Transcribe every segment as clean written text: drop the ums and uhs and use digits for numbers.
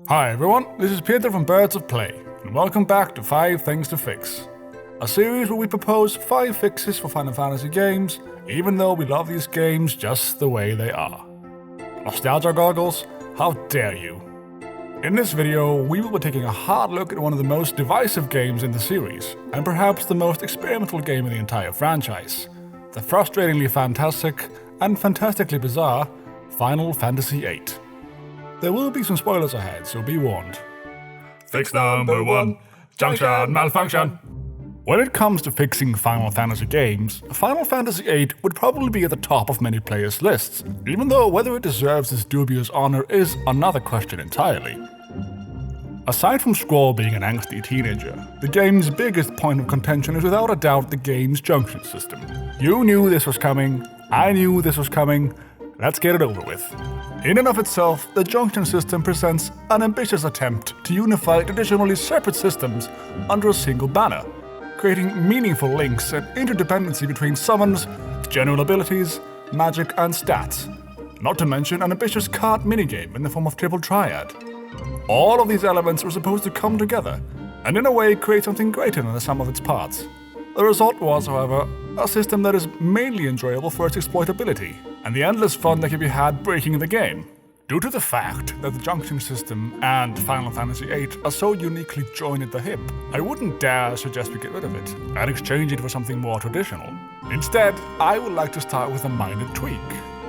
Hi everyone, this is Peter from Birds of Play, and welcome back to 5 Things to Fix, a series where we propose 5 fixes for Final Fantasy games, even though we love these games just the way they are. Nostalgia goggles? How dare you! In this video, we will be taking a hard look at one of the most divisive games in the series, and perhaps the most experimental game in the entire franchise, the frustratingly fantastic and fantastically bizarre Final Fantasy VIII. There will be some spoilers ahead, so be warned. Fix number 1, Junction Malfunction. When it comes to fixing Final Fantasy games, Final Fantasy VIII would probably be at the top of many players' lists, even though whether it deserves this dubious honor is another question entirely. Aside from Squall being an angsty teenager, the game's biggest point of contention is without a doubt the game's junction system. You knew this was coming, I knew this was coming, let's get it over with. In and of itself, the junction system presents an ambitious attempt to unify traditionally separate systems under a single banner, creating meaningful links and interdependency between summons, general abilities, magic, and stats. Not to mention an ambitious card minigame in the form of Triple Triad. All of these elements were supposed to come together, and in a way create something greater than the sum of its parts. The result was, however, a system that is mainly enjoyable for its exploitability, and the endless fun that can be had breaking the game. Due to the fact that the junction system and Final Fantasy VIII are so uniquely joined at the hip, I wouldn't dare suggest we get rid of it and exchange it for something more traditional. Instead, I would like to start with a minor tweak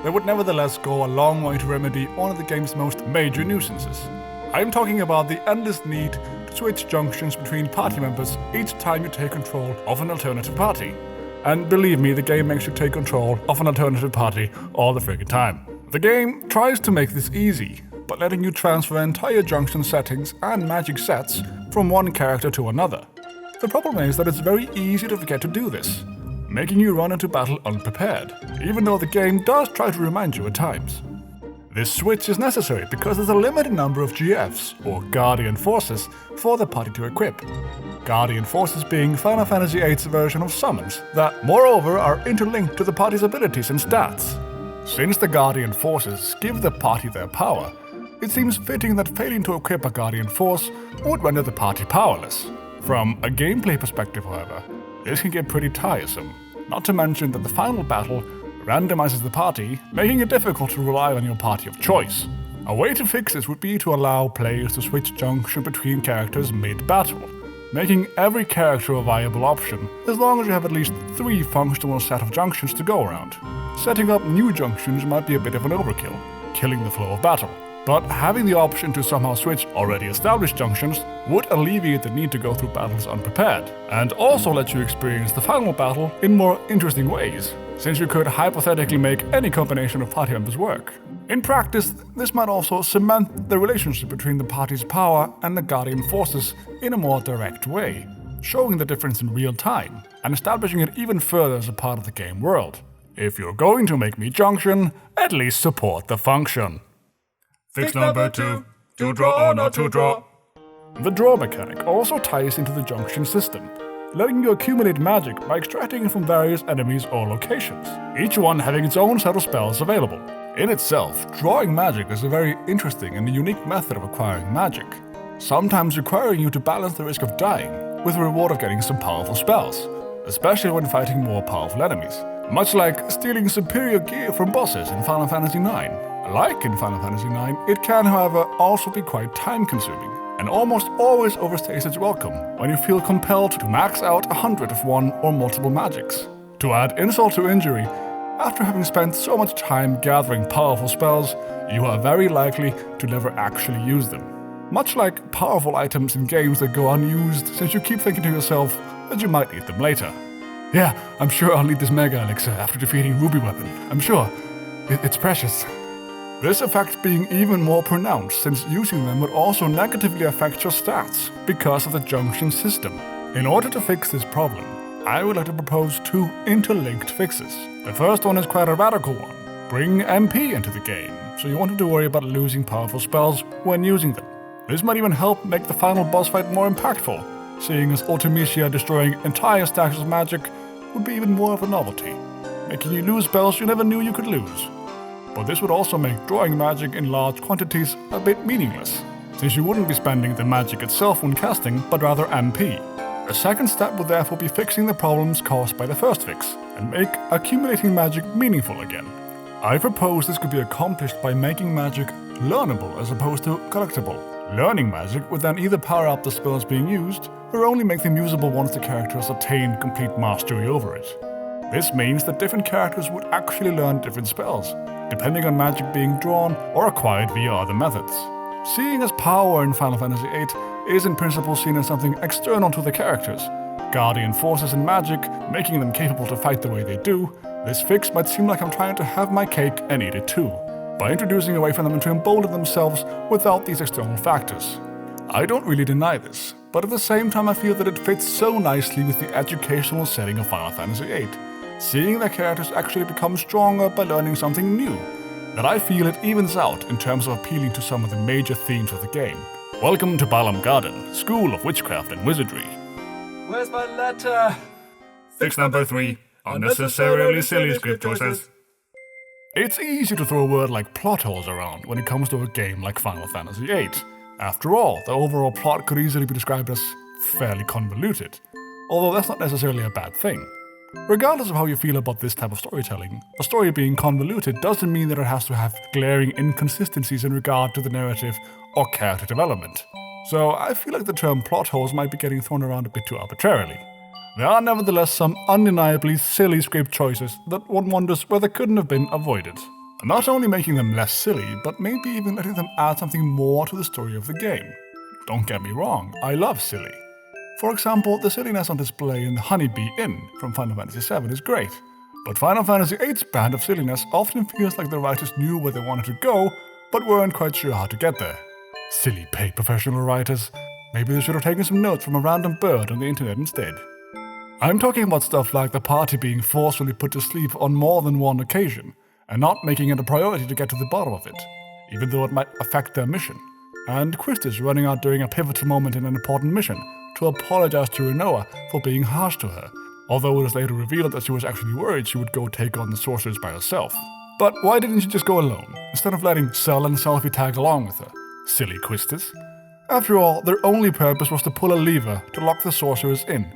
that would nevertheless go a long way to remedy one of the game's most major nuisances. I'm talking about the endless need to switch junctions between party members each time you take control of an alternative party. And believe me, the game makes you take control of an alternative party all the friggin' time. The game tries to make this easy, but letting you transfer entire junction settings and magic sets from one character to another. The problem is that it's very easy to forget to do this, making you run into battle unprepared, even though the game does try to remind you at times. This switch is necessary because there's a limited number of GFs, or Guardian Forces, for the party to equip. Guardian Forces being Final Fantasy VIII's version of summons that, moreover, are interlinked to the party's abilities and stats. Since the Guardian Forces give the party their power, it seems fitting that failing to equip a Guardian Force would render the party powerless. From a gameplay perspective, however, this can get pretty tiresome, not to mention that the final battle randomizes the party, making it difficult to rely on your party of choice. A way to fix this would be to allow players to switch junction between characters mid-battle, making every character a viable option as long as you have at least 3 functional set of junctions to go around. Setting up new junctions might be a bit of an overkill, killing the flow of battle, but having the option to somehow switch already established junctions would alleviate the need to go through battles unprepared, and also let you experience the final battle in more interesting ways, since you could hypothetically make any combination of party members work. In practice, this might also cement the relationship between the party's power and the Guardian Forces in a more direct way, showing the difference in real time, and establishing it even further as a part of the game world. If you're going to make me junction, at least support the function. Fix number 2, to draw or not to draw. The draw mechanic also ties into the junction system, letting you accumulate magic by extracting it from various enemies or locations, each one having its own set of spells available. In itself, drawing magic is a very interesting and unique method of acquiring magic, sometimes requiring you to balance the risk of dying with the reward of getting some powerful spells, especially when fighting more powerful enemies, much like stealing superior gear from bosses in Final Fantasy IX. Like in Final Fantasy IX, it can, however, also be quite time-consuming, and almost always overstays its welcome when you feel compelled to max out 100 of one or multiple magics. To add insult to injury, after having spent so much time gathering powerful spells, you are very likely to never actually use them. Much like powerful items in games that go unused since you keep thinking to yourself that you might need them later. Yeah, I'm sure I'll need this Mega Elixir after defeating Ruby Weapon. I'm sure. It's precious. This effect being even more pronounced since using them would also negatively affect your stats because of the junction system. In order to fix this problem, I would like to propose 2 interlinked fixes. The first one is quite a radical one. Bring MP into the game, so you won't have to worry about losing powerful spells when using them. This might even help make the final boss fight more impactful, seeing as Ultimecia destroying entire stacks of magic would be even more of a novelty, making you lose spells you never knew you could lose. But this would also make drawing magic in large quantities a bit meaningless, since you wouldn't be spending the magic itself when casting, but rather MP. A second step would therefore be fixing the problems caused by the first fix, and make accumulating magic meaningful again. I propose this could be accomplished by making magic learnable as opposed to collectible. Learning magic would then either power up the spells being used, or only make them usable once the character has attained complete mastery over it. This means that different characters would actually learn different spells, depending on magic being drawn or acquired via other methods. Seeing as power in Final Fantasy VIII is in principle seen as something external to the characters, guardian forces and magic making them capable to fight the way they do, this fix might seem like I'm trying to have my cake and eat it too, by introducing a way for them to embolden themselves without these external factors. I don't really deny this, but at the same time I feel that it fits so nicely with the educational setting of Final Fantasy VIII, seeing their characters actually become stronger by learning something new, that I feel it evens out in terms of appealing to some of the major themes of the game. Welcome to Balam Garden, School of Witchcraft and Wizardry. Where's my letter? Fix number 3. Unnecessarily silly script choices. It's easy to throw a word like plot holes around when it comes to a game like Final Fantasy VIII. After all, the overall plot could easily be described as fairly convoluted, although that's not necessarily a bad thing. Regardless of how you feel about this type of storytelling, a story being convoluted doesn't mean that it has to have glaring inconsistencies in regard to the narrative or character development. So I feel like the term plot holes might be getting thrown around a bit too arbitrarily. There are nevertheless some undeniably silly script choices that one wonders whether couldn't have been avoided. Not only making them less silly, but maybe even letting them add something more to the story of the game. Don't get me wrong, I love silly. For example, the silliness on display in the Honeybee Inn from Final Fantasy VII is great, but Final Fantasy VIII's brand of silliness often feels like the writers knew where they wanted to go, but weren't quite sure how to get there. Silly paid professional writers. Maybe they should have taken some notes from a random bird on the internet instead. I'm talking about stuff like the party being forcefully put to sleep on more than one occasion, and not making it a priority to get to the bottom of it, even though it might affect their mission, and Quistis running out during a pivotal moment in an important mission to apologize to Rinoa for being harsh to her, although it was later revealed that she was actually worried she would go take on the sorceress by herself. But why didn't she just go alone, instead of letting Cell and Selphie tag along with her? Silly Quistis. After all, their only purpose was to pull a lever to lock the sorceress in,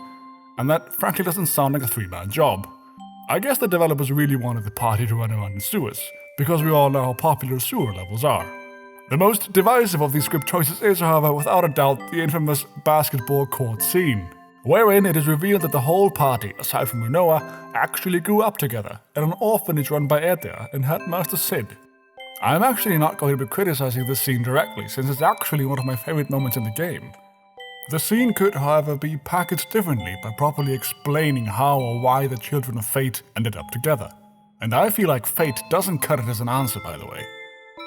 and that frankly doesn't sound like a three-man job. I guess the developers really wanted the party to run around in sewers, because we all know how popular sewer levels are. The most divisive of these script choices is, however, without a doubt, the infamous basketball court scene, wherein it is revealed that the whole party, aside from Rinoa, actually grew up together at an orphanage run by Edea and Headmaster Sid. I'm actually not going to be criticizing this scene directly, since it's actually one of my favorite moments in the game. The scene could, however, be packaged differently by properly explaining how or why the children of Fate ended up together. And I feel like Fate doesn't cut it as an answer, by the way.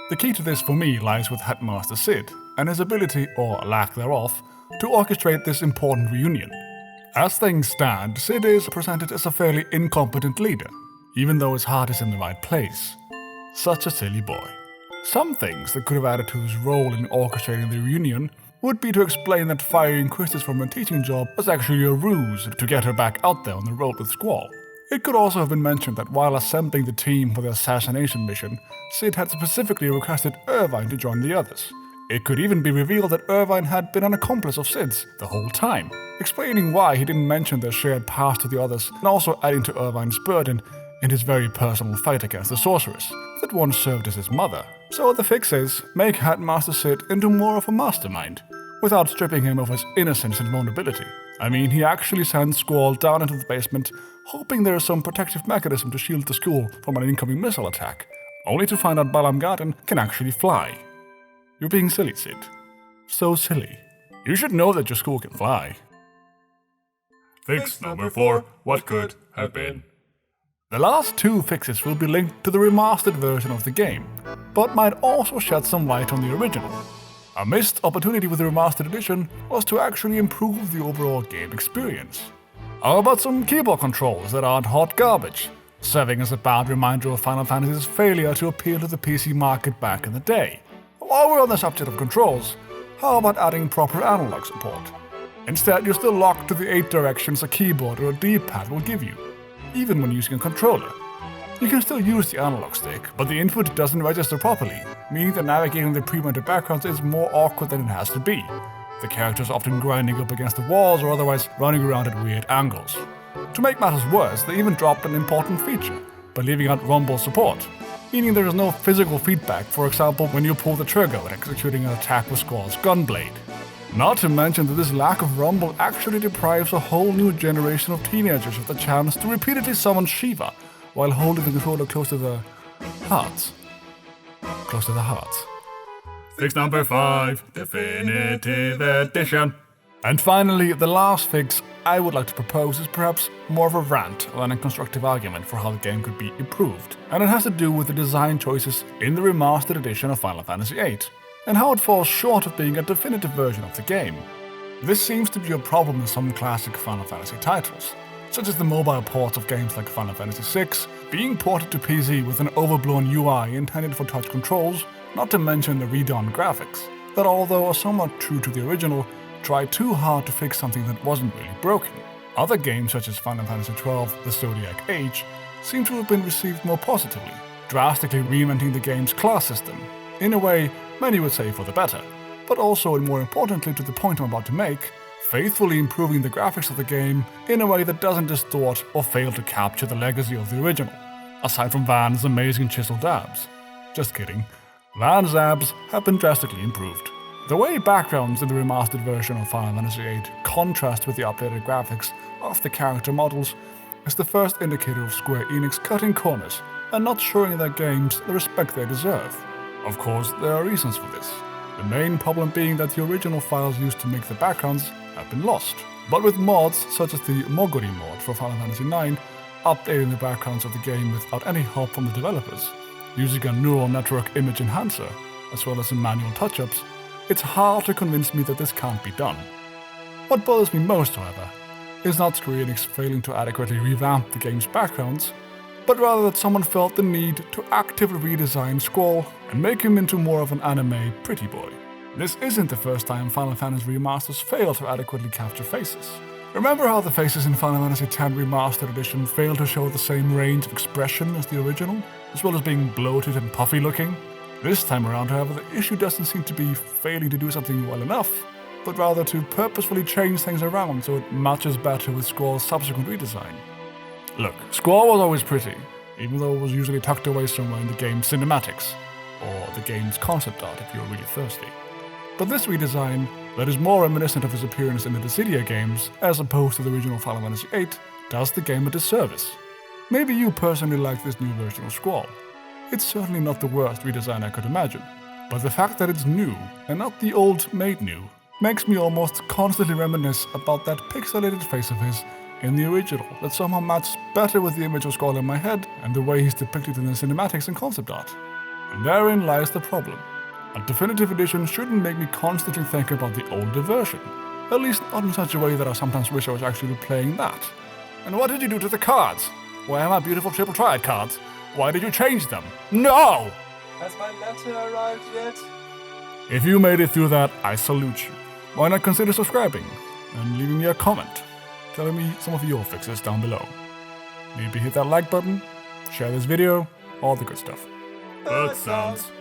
The key to this for me lies with Headmaster Sid, and his ability, or lack thereof, to orchestrate this important reunion. As things stand, Sid is presented as a fairly incompetent leader, even though his heart is in the right place. Such a silly boy. Some things that could have added to his role in orchestrating the reunion would be to explain that firing Quistis from her teaching job was actually a ruse to get her back out there on the road with Squall. It could also have been mentioned that while assembling the team for the assassination mission, Sid had specifically requested Irvine to join the others. It could even be revealed that Irvine had been an accomplice of Sid's the whole time, explaining why he didn't mention their shared past to the others, and also adding to Irvine's burden in his very personal fight against the sorceress that once served as his mother. So the fix is, make Headmaster Sid into more of a mastermind, without stripping him of his innocence and vulnerability. I mean, he actually sends Squall down into the basement, hoping there is some protective mechanism to shield the school from an incoming missile attack, only to find out Balam Garden can actually fly. You're being silly, Sid. So silly. You should know that your school can fly. Fix number 4. What could have been. The last two fixes will be linked to the remastered version of the game, but might also shed some light on the original. A missed opportunity with the remastered edition was to actually improve the overall game experience. How about some keyboard controls that aren't hot garbage, serving as a bad reminder of Final Fantasy's failure to appeal to the PC market back in the day? While we're on the subject of controls, how about adding proper analog support? Instead, you're still locked to the 8 directions a keyboard or a D-pad will give you, even when using a controller. You can still use the analog stick, but the input doesn't register properly, meaning that navigating the pre-rendered backgrounds is more awkward than it has to be. The characters often grinding up against the walls or otherwise running around at weird angles. To make matters worse, they even dropped an important feature by leaving out rumble support, meaning there is no physical feedback, for example when you pull the trigger when executing an attack with Squall's gunblade. Not to mention that this lack of rumble actually deprives a whole new generation of teenagers of the chance to repeatedly summon Shiva while holding the controller close to the hearts. Close to the hearts. Fix number 5, Definitive Edition. And finally, the last fix I would like to propose is perhaps more of a rant than a constructive argument for how the game could be improved, and it has to do with the design choices in the remastered edition of Final Fantasy VIII, and how it falls short of being a definitive version of the game. This seems to be a problem in some classic Final Fantasy titles, such as the mobile ports of games like Final Fantasy VI being ported to PC with an overblown UI intended for touch controls, not to mention the redone graphics, that although are somewhat true to the original, try too hard to fix something that wasn't really broken. Other games such as Final Fantasy XII, The Zodiac Age, seem to have been received more positively, drastically reinventing the game's class system, in a way many would say for the better, but also and more importantly to the point I'm about to make, faithfully improving the graphics of the game in a way that doesn't distort or fail to capture the legacy of the original, aside from Van's amazing chiseled abs. Just kidding. Van's abs have been drastically improved. The way backgrounds in the remastered version of Final Fantasy VIII contrast with the updated graphics of the character models is the first indicator of Square Enix cutting corners and not showing their games the respect they deserve. Of course, there are reasons for this. The main problem being that the original files used to make the backgrounds have been lost. But with mods such as the Moguri mod for Final Fantasy IX, updating the backgrounds of the game without any help from the developers, using a neural network image enhancer, as well as some manual touch-ups, it's hard to convince me that this can't be done. What bothers me most, however, is not Square Enix failing to adequately revamp the game's backgrounds, but rather that someone felt the need to actively redesign Squall and make him into more of an anime pretty boy. This isn't the first time Final Fantasy remasters fail to adequately capture faces. Remember how the faces in Final Fantasy X Remastered Edition fail to show the same range of expression as the original, as well as being bloated and puffy looking? This time around, however, the issue doesn't seem to be failing to do something well enough, but rather to purposefully change things around so it matches better with Squall's subsequent redesign. Look, Squall was always pretty, even though it was usually tucked away somewhere in the game's cinematics, or the game's concept art if you're really thirsty. But this redesign, that is more reminiscent of his appearance in the Dissidia games, as opposed to the original Final Fantasy VIII, does the game a disservice. Maybe you personally like this new version of Squall. It's certainly not the worst redesign I could imagine, but the fact that it's new, and not the old made new, makes me almost constantly reminisce about that pixelated face of his in the original that somehow matches better with the image of Squall in my head and the way he's depicted in the cinematics and concept art. And therein lies the problem. A definitive edition shouldn't make me constantly think about the older version, at least not in such a way that I sometimes wish I was actually playing that. And what did you do to the cards? Where are my beautiful triple triad cards? Why did you change them? No! Has my letter arrived yet? If you made it through that, I salute you. Why not consider subscribing and leaving me a comment, telling me some of your fixes down below. Maybe hit that like button, share this video, all the good stuff. That sounds...